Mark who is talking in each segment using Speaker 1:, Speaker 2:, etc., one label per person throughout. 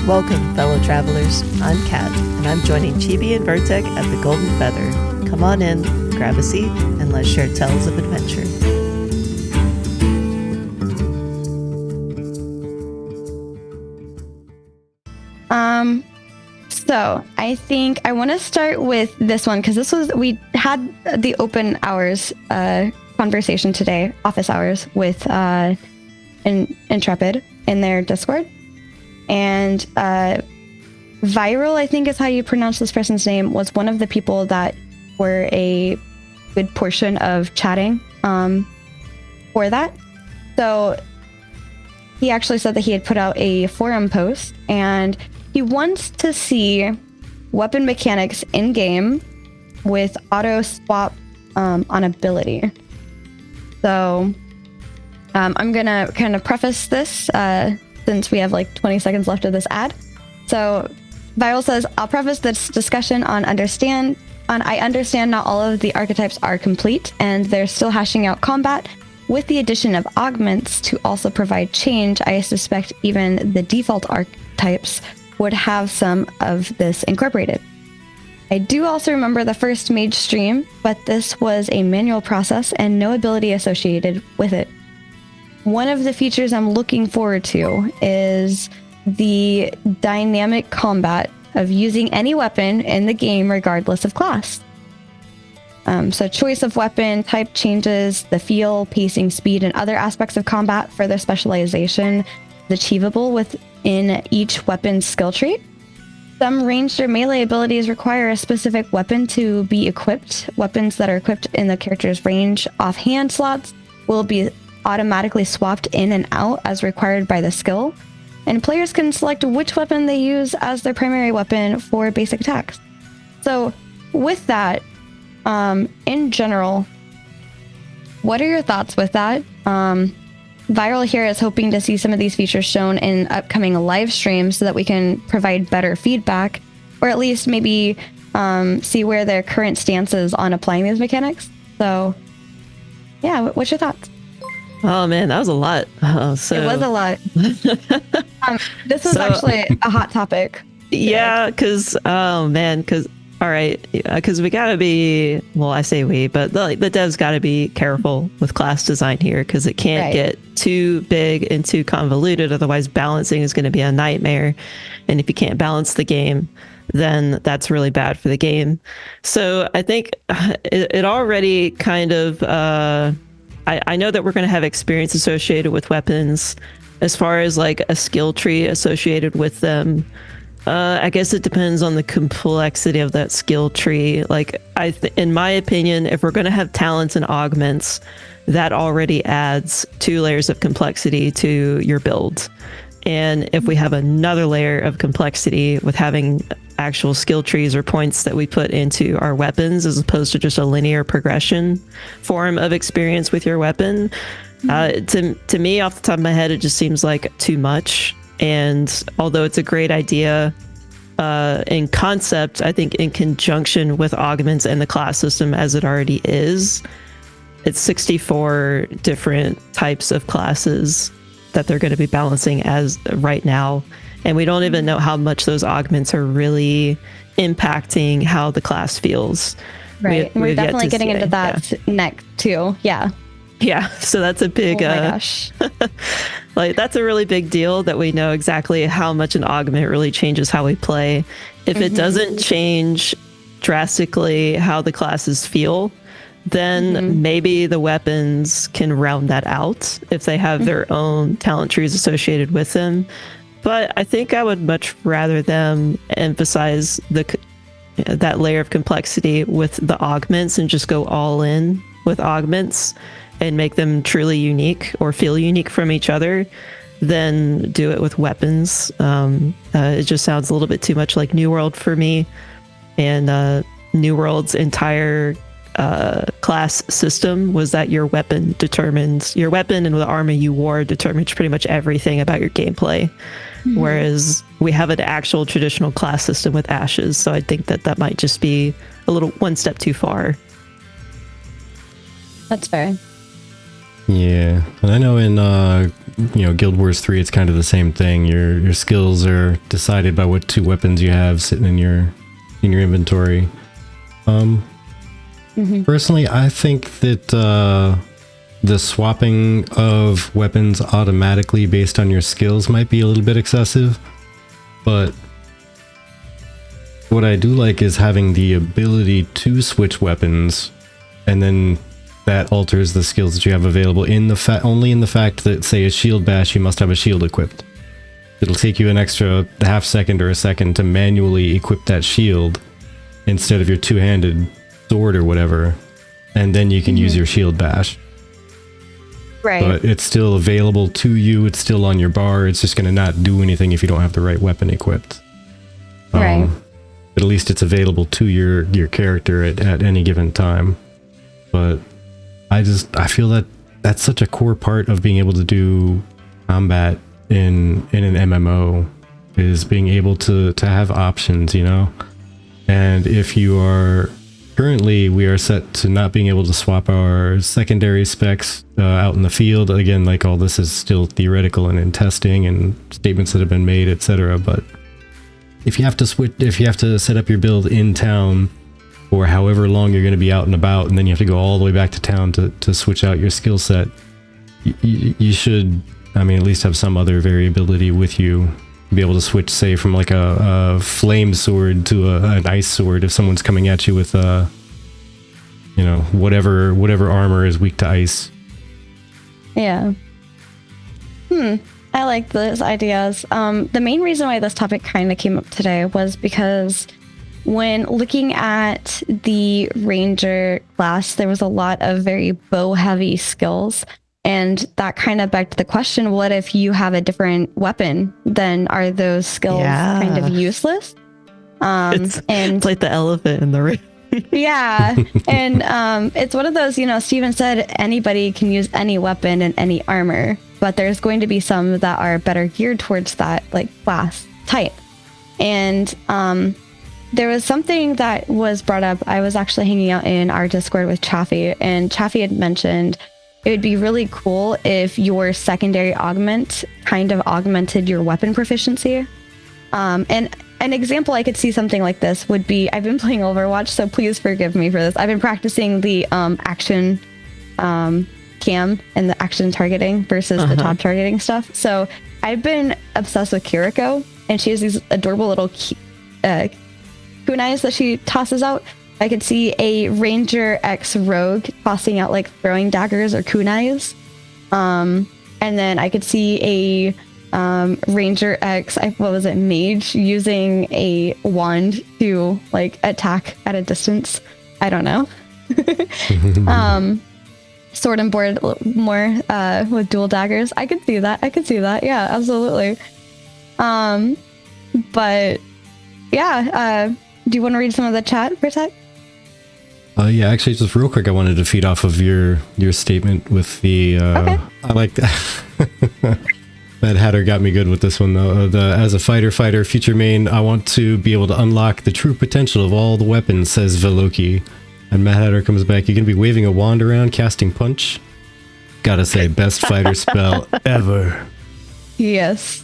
Speaker 1: Welcome, fellow travelers. I'm Kat, and I'm joining Chibi and Virtek at the Golden Feather. Come on in, grab a seat, and let's share tales of adventure.
Speaker 2: So I think I want to start with this one because we had the open hours conversation today, office hours with Intrepid in their Discord, and Viral, I think is how you pronounce this person's name, was one of the people that were a good portion of chatting for that. So he actually said that he had put out a forum post and he wants to see weapon mechanics in game with auto swap on ability. So I'm gonna kind of preface this since we have like 20 seconds left of this ad. So Viral says, I'll preface this discussion on I understand not all of the archetypes are complete and they're still hashing out combat. With the addition of augments to also provide change, I suspect even the default archetypes would have some of this incorporated. I do also remember the first mage stream, but this was a manual process and no ability associated with it. One of the features I'm looking forward to is the dynamic combat of using any weapon in the game regardless of class. So choice of weapon, type changes, the feel, pacing, speed, and other aspects of combat. Further specialization is achievable within each weapon's skill tree. Some ranged or melee abilities require a specific weapon to be equipped. Weapons that are equipped in the character's range offhand slots will be automatically swapped in and out as required by the skill. And players can select which weapon they use as their primary weapon for basic attacks. So with that, in general, what are your thoughts with that? Viral here is hoping to see some of these features shown in upcoming live streams so that we can provide better feedback, or at least maybe see where their current stance is on applying these mechanics. So yeah, what's your thoughts?
Speaker 1: Oh man, that was a lot.
Speaker 2: It was a lot. This was actually a hot topic today.
Speaker 1: Yeah, because we gotta be, well, I say we, but the devs gotta be careful with class design here because it can't get too big and too convoluted. Otherwise, balancing is going to be a nightmare. And if you can't balance the game, then that's really bad for the game. So I think it already kind of, I know that we're going to have experience associated with weapons as far as like a skill tree associated with them. I guess it depends on the complexity of that skill tree. Like, in my opinion, if we're going to have talents and augments, that already adds 2 layers of complexity to your build. And if we have another layer of complexity with having actual skill trees or points that we put into our weapons, as opposed to just a linear progression form of experience with your weapon, to me, off the top of my head, it just seems like too much. And although it's a great idea in concept, I think in conjunction with augments and the class system as it already is, it's 64 different types of classes that they're going to be balancing as right now. And we don't even know how much those augments are really impacting how the class feels.
Speaker 2: Right. We're definitely getting into that next too. Yeah.
Speaker 1: Yeah, so that's a big,
Speaker 2: oh my gosh.
Speaker 1: like that's a really big deal that we know exactly how much an augment really changes how we play. If it doesn't change drastically how the classes feel, then maybe the weapons can round that out if they have their own talent trees associated with them. But I think I would much rather them emphasize that layer of complexity with the augments and just go all in with augments and make them truly unique or feel unique from each other, then do it with weapons. It just sounds a little bit too much like New World for me. And New World's entire class system was that your weapon and the armor you wore determines pretty much everything about your gameplay. Whereas we have an actual traditional class system with ashes. So I think that might just be a little one step too far.
Speaker 2: That's fair.
Speaker 3: Yeah, and I know in Guild Wars 3, it's kind of the same thing. Your skills are decided by what 2 weapons you have sitting in your inventory. Personally, I think that the swapping of weapons automatically based on your skills might be a little bit excessive, but what I do like is having the ability to switch weapons, and then that alters the skills that you have available only in the fact that, say, a shield bash, you must have a shield equipped. It'll take you an extra half second or a second to manually equip that shield instead of your two-handed sword or whatever, and then you can use your shield bash.
Speaker 2: Right.
Speaker 3: But it's still available to you, it's still on your bar, it's just going to not do anything if you don't have the right weapon equipped.
Speaker 2: Right.
Speaker 3: But at least it's available to your character at any given time. But I feel that that's such a core part of being able to do combat in an MMO, is being able to have options, And if you are currently, we are set to not being able to swap our secondary specs out in the field. Again, like, all this is still theoretical and in testing and statements that have been made, etc. But if you have to set up your build in town for however long you're going to be out and about, and then you have to go all the way back to town to switch out your skill set, you should, at least have some other variability with you. Be able to switch, say, from like a flame sword to an ice sword if someone's coming at you with whatever armor is weak to ice.
Speaker 2: Yeah. I like those ideas. The main reason why this topic kind of came up today was because when looking at the ranger class, there was a lot of very bow heavy skills. And that kind of begged the question, what if you have a different weapon? Then are those skills kind of useless?
Speaker 1: It's like the elephant in the room.
Speaker 2: Yeah. And it's one of those, Steven said anybody can use any weapon and any armor, but there's going to be some that are better geared towards that, like, class type. And there was something that was brought up. I was actually hanging out in our Discord with Chaffee, and Chaffee had mentioned it would be really cool if your secondary augment kind of augmented your weapon proficiency. And an example I could see something like this would be, I've been playing Overwatch, so please forgive me for this. I've been practicing the action cam and the action targeting versus the top targeting stuff. So I've been obsessed with Kiriko, and she has these adorable little kunais that she tosses out. I could see a Ranger X Rogue tossing out, like, throwing daggers or kunais. And then I could see a Ranger X, Mage, using a wand to, like, attack at a distance. I don't know. Sword and board more with dual daggers. I could see that. Yeah, absolutely. But yeah, do you want to read some of the chat, Virtek?
Speaker 3: Yeah, actually, just real quick, I wanted to feed off of your statement with the...
Speaker 2: Okay.
Speaker 3: I like that. Mad Hatter got me good with this one, though. As a fighter, future main, I want to be able to unlock the true potential of all the weapons, says Veloki. And Mad Hatter comes back, you're going to be waving a wand around, casting punch? Gotta say, best fighter spell ever.
Speaker 2: Yes.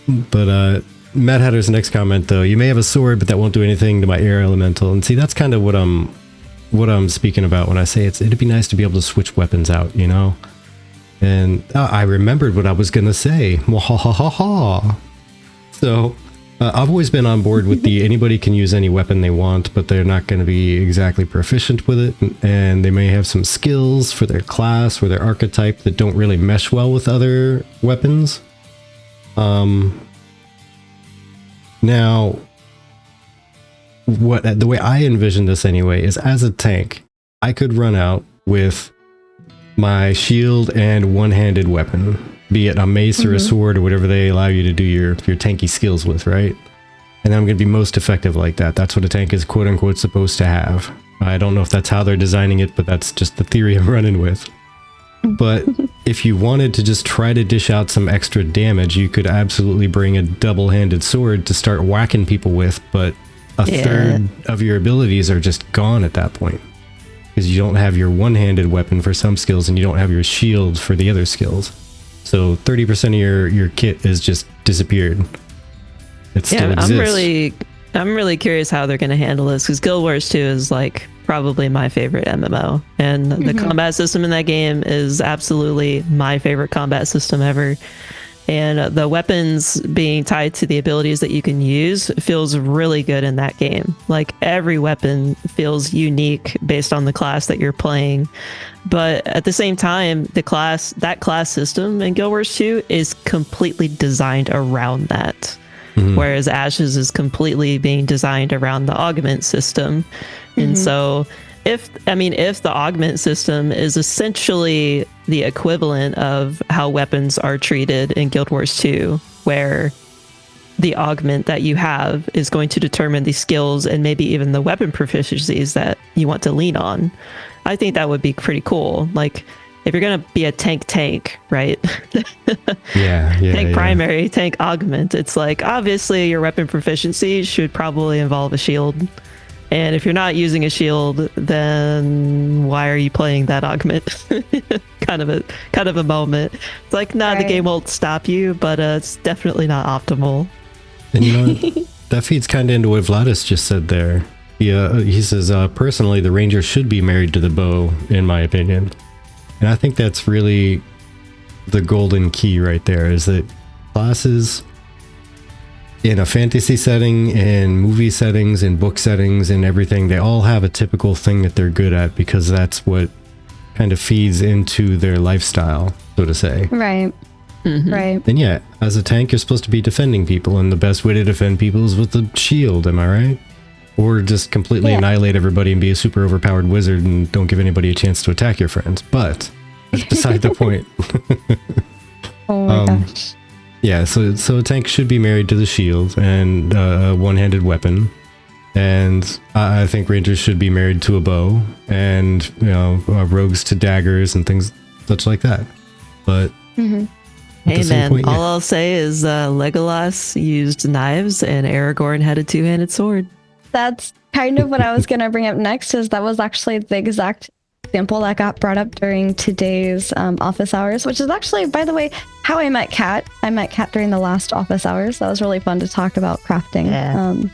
Speaker 3: But Mad Hatter's next comment, though, you may have a sword, but that won't do anything to my air elemental. And see, that's kind of what I'm speaking about when I say it'd be nice to be able to switch weapons out, And I remembered what I was gonna say. So I've always been on board with anybody can use any weapon they want, but they're not going to be exactly proficient with it, and they may have some skills for their class or their archetype that don't really mesh well with other weapons. Now, the way I envision this anyway is, as a tank, I could run out with my shield and one-handed weapon, be it a mace or a sword or whatever they allow you to do your tanky skills with, right? And I'm going to be most effective like that. That's what a tank is quote-unquote supposed to have. I don't know if that's how they're designing it, but that's just the theory I'm running with. But if you wanted to just try to dish out some extra damage, you could absolutely bring a double-handed sword to start whacking people with, but a third of your abilities are just gone at that point. Because you don't have your one-handed weapon for some skills, and you don't have your shield for the other skills. So 30% of your kit is just disappeared. It still exists.
Speaker 1: I'm really curious how they're going to handle this, because Guild Wars 2 is like probably my favorite MMO, and the combat system in that game is absolutely my favorite combat system ever. And the weapons being tied to the abilities that you can use feels really good in that game. Like every weapon feels unique based on the class that you're playing. But at the same time, that class system in Guild Wars 2 is completely designed around that. Whereas Ashes is completely being designed around the augment system. And so if the augment system is essentially the equivalent of how weapons are treated in Guild Wars 2, where the augment that you have is going to determine the skills and maybe even the weapon proficiencies that you want to lean on, I think that would be pretty cool. Like, if you're going to be a tank, right? Tank primary, tank augment. It's like, obviously your weapon proficiency should probably involve a shield. And if you're not using a shield, then why are you playing that augment? kind of a moment. It's like, the game won't stop you, but it's definitely not optimal.
Speaker 3: And you know what? That feeds kind of into what Vladis just said there. He says, personally, the ranger should be married to the bow, in my opinion. And I think that's really the golden key right there, is that classes in a fantasy setting, in movie settings, in book settings, and everything, they all have a typical thing that they're good at, because that's what kind of feeds into their lifestyle, so to say.
Speaker 2: Right. Right.
Speaker 3: And yeah, as a tank, you're supposed to be defending people, and the best way to defend people is with a shield, am I right? Or just completely annihilate everybody and be a super overpowered wizard and don't give anybody a chance to attack your friends. But that's beside the point.
Speaker 2: Oh my gosh.
Speaker 3: Yeah, so a tank should be married to the shield and a one-handed weapon. And I think rangers should be married to a bow, and rogues to daggers and things such like that. But
Speaker 1: hey man, all I'll say is Legolas used knives and Aragorn had a two-handed sword.
Speaker 2: That's kind of what I was going to bring up next, is that was actually the exact example that got brought up during today's office hours, which is actually, by the way, how I met Kat. I met Kat during the last office hours. That was really fun to talk about crafting.